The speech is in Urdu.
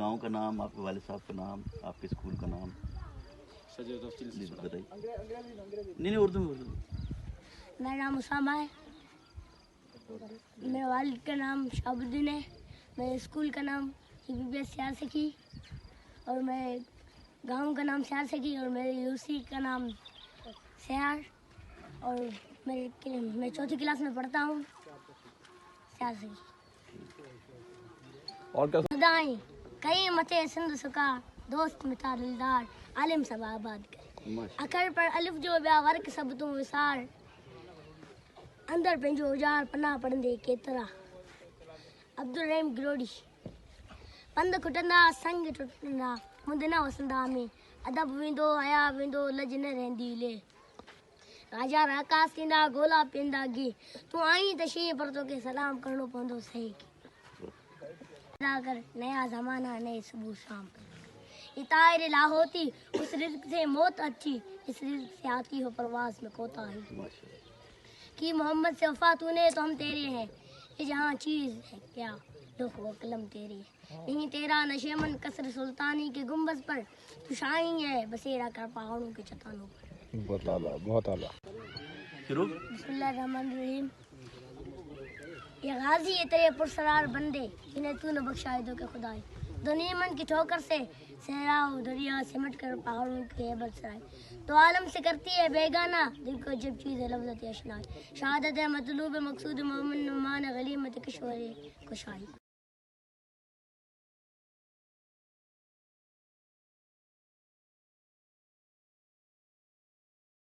گاؤں کا نام، آپ کے والد صاحب کا نام، آپ کے اسکول کا نام بتائیے. نہیں اردو میں. میرا نام اسامہ ہے، میرے والد کا نام شہاب الدین ہے، میرے اسکول کا نام CBBS سیال سکھی، اور میں گاؤں کا نام سیال سکھی، اور میرے UC کا نام سیال، اور میں چوتھی کلاس میں پڑھتا ہوں سیال سکھی. اور کیا خدائیں کئی متے سندھ سکا، دوست متا دلدار، عالم سب آباد کرے، اکڑ پر الف جو بیا ورک سب تو وسار، اندر پنجو اجار پناہ پڑھندے کیترا. عبدالرحیم گروڑی. پند کھٹندا سنگ ٹٹندا، مند نہ وسندا میں، ادب ویندو حیا ویندو، لج نہ رہندی لے. راجا راکاس تھیندا گولا پیندا گے، تو آئیں تشیں پر تو کے سلام کرنو پوندو صحیح کے. ادا کر نیا زمانہ نئے صبح شام، یہ طائر لاہوتی اس رزق سے موت اچھی، اس رزق سے آتی ہو پرواز میں کوتا ہی. کہ محمد سے وفا تو نے تو ہم تیرے ہیں، یہ جہاں چیز ہے کیا لوح و قلم تیرے ہے. نہیں تیرا نشیمن قصر سلطانی کے گنبد پر، تو شاہی ہے بسیرا کر پہاڑوں کے چٹانوں پر. بہت اعلیٰ، بہت اعلیٰ. بسم اللہ الرحمن الرحیم. یہ غازی ہے تیرے پرسرار بندے، جنہیں تو نے بخشائے دو کہ خدائی. دنیا من کی ٹھوکر سے صحرا و دریا سمٹ کر پہاڑوں کی ہیبت سرائے، تو عالم سے کرتی ہے بیگانہ دل کو جب چیز ہے لفظت اشنائی. شہادت ہے مطلوب مقصود مومن نعمان غلیمت کشور کشائی.